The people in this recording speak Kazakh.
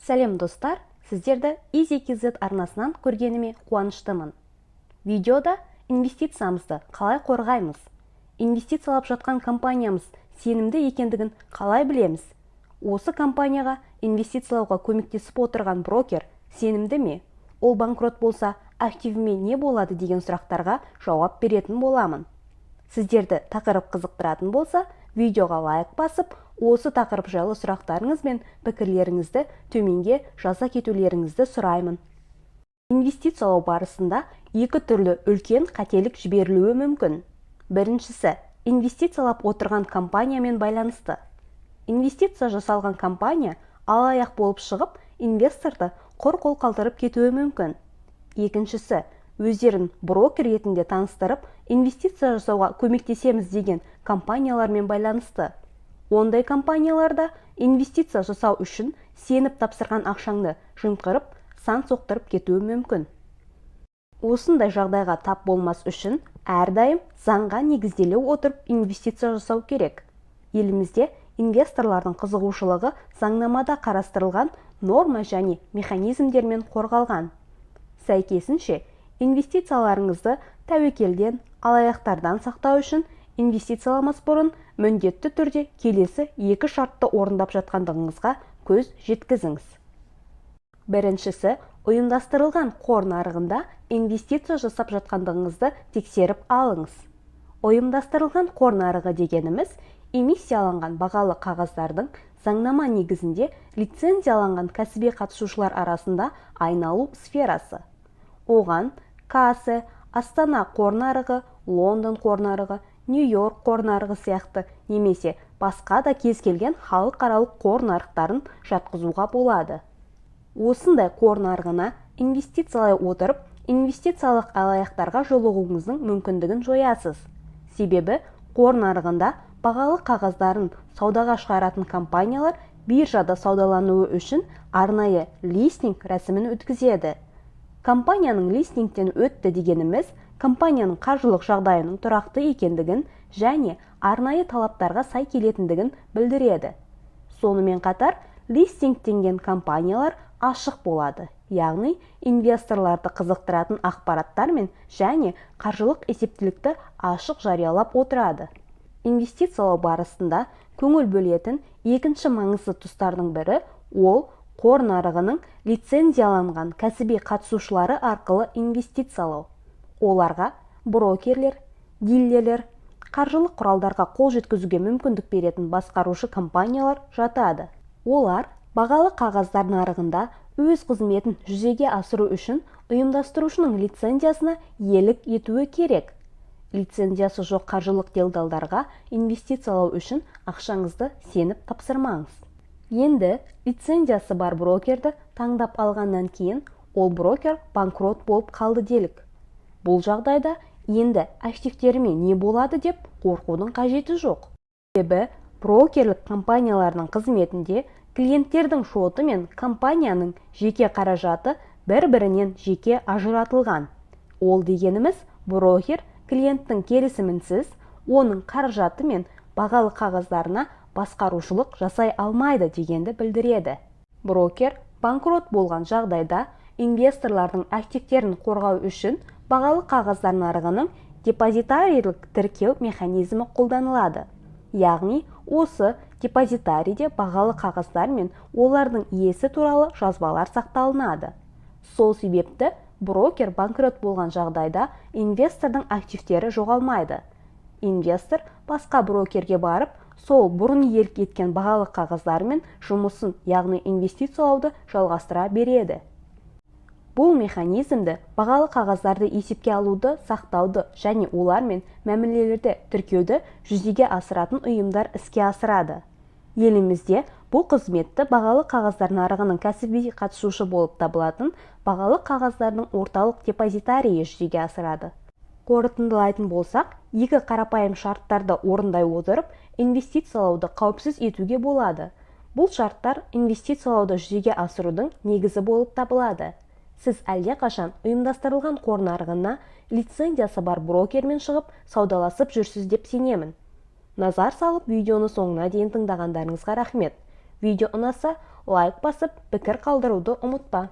Сәлем достар, сіздерді EasyKZ арнасынан көргеніме қуаныштымын. Видеода инвестициямызды қалай қорғаймыз? Инвестициялап жатқан компаниямыз сенімді екендігін қалай білеміз? Осы компанияға инвестициялауға көмектесіп отырған брокер сенімді ме? Ол банкрот болса, активіме не болады деген сұрақтарға жауап беретін боламын. Сіздерді тақырып қызықтыратын болса, видеоға лайк басып, осы тақырып жайлы сұрақтарыңыз бен пікірлеріңізді төменге жаза кетулеріңізді сұраймын. Инвестициялау барысында екі түрлі үлкен қателік жіберілуі мүмкін. Біріншісі, инвестициялап отырған компаниямен байланысты. Инвестиция жасалған компания алаяқ болып шығып, инвесторды құр қол қалтырып кетуі мүмкін. Екіншісі, өздерін брокер ретінде таныстырып, инвестиция жасауға көмектесеміз деген компаниялармен байланысты. Ондай компанияларда инвестиция жасау үшін сеніп тапсырған ақшаңды жымқырып, сан соқтырып кетуі мүмкін. Осындай жағдайға тап болмас үшін әрдайым заңға негізделе отырып инвестиция жасау керек. Елімізде инвесторлардың қызығушылығы заңнамада қарастырылған норма және механизмдермен қорғалған. Сәйкесінше, инвестицияларыңызды тәуекелден, алаяқтардан сақтау үшін инвестицияламас бұрын міндетті түрде келесі екі шартты орындап жатқандығыңызға көз жеткізіңіз. Біріншісі, ұйымдастырылған қор нарығында инвестиция жасап жатқандығыңызды тексеріп алыңыз. Ұйымдастырылған қор нарығы дегеніміз эмиссияланған бағалы қағаздардың заңнама негізінде лицензияланған кәсіби қатысушылар арасында айналу сферасы. Оған Кассе, Астана қор нарығы, Лондон қор нарығы, Нью-Йорк қор нарығы сияқты немесе басқа да кез келген халықаралық қор нарықтарын жатқызуға болады. Осындай қор нарығына инвестициялай отырып, инвестициялық алаяқтарға жолығуыңыздың мүмкіндігін жоясыз. Себебі қор нарығында бағалы қағаздарын саудаға шығаратын компаниялар биржада саудалануы үшін арнайы листинг рәсімін өткізеді. Компанияның листингтен өтті дегеніміз, компанияның қаржылық жағдайының тұрақты екендігін және арнайы талаптарға сай келетіндігін білдіреді. Сонымен қатар, листингтенген компаниялар ашық болады, яғни инвесторларды қызықтыратын ақпараттармен және қаржылық есептілікті ашық жариялап отырады. Инвестициялау барысында көңіл бөлетін екінші маңызды тұстардың бірі ол қор нарығының лицензияланған кәсіби қатысушылары арқылы инвестициялау. Оларға брокерлер, дилерлер, қаржылық құралдарға қол жеткізуге мүмкіндік беретін басқарушы компаниялар жатады. Олар бағалы қағаздар нарығында өз қызметін жүзеге асыру үшін ұйымдастырушының лицензиясына иелік етуі керек. Лицензиясы жоқ қаржылық делдалдарға инвестициялау үшін ақшаңызды сеніп тапсырмаңыз. Енді лицензиясы бар брокерді таңдап алғаннан кейін ол брокер банкрот болып қалды делік. Бұл жағдайда енді активтеріме не болады деп қорқудың қажеті жоқ. Себебі брокерлік компаниялардың қызметінде клиенттердің шоты мен компанияның жеке қаражаты бір-бірінен жеке ажыратылған. Ол дегеніміз брокер клиенттің келісімінсіз оның қаражаты мен бағалы қағаздарына басқарушылық жасай алмайды дегенді білдіреді. Брокер банкрот болған жағдайда инвесторлардың активтерін қорғау үшін бағалы қағаздар нарығының депозитарийлік тіркеу механизмі қолданылады. Яғни, осы депозитарийде бағалы қағаздар мен олардың иесі туралы жазбалар сақталынады. Сол себепті брокер банкрот болған жағдайда инвестордың активтері жоғалмайды. Инвестор басқа брокерге барып, сол бұрын иелік еткен бағалы қағаздарымен жұмысын, яғни инвестициялауды жалғастыра береді. Бұл механизмді бағалы қағаздарды есепке алуды, сақтауды және олармен мәмілелерді тіркеуді жүзеге асыратын ұйымдар іске асырады. Елімізде бұл қызметті бағалы қағаздар нарығының кәсіби қатысушы болып табылатын бағалы қағаздардың орталық депозитарийі жүзеге асырады. Қорытындылайтын болсақ, екі қарапайым шарттарды орындай отырып, инвестициялауды қауіпсіз етуге болады. Бұл шарттар инвестициялауды жүзеге асырудың негізі болып табылады. Сіз әлде қашан ұйымдастырылған қор нарығына лицензиясы бар брокермен шығып, саудаласып жүрсіз деп сенемін. Назар салып, видеоны соңына дейін тыңдағандарыңызға рахмет. Видео ұнаса, лайк басып, пікір қалдыруды ұмытпа.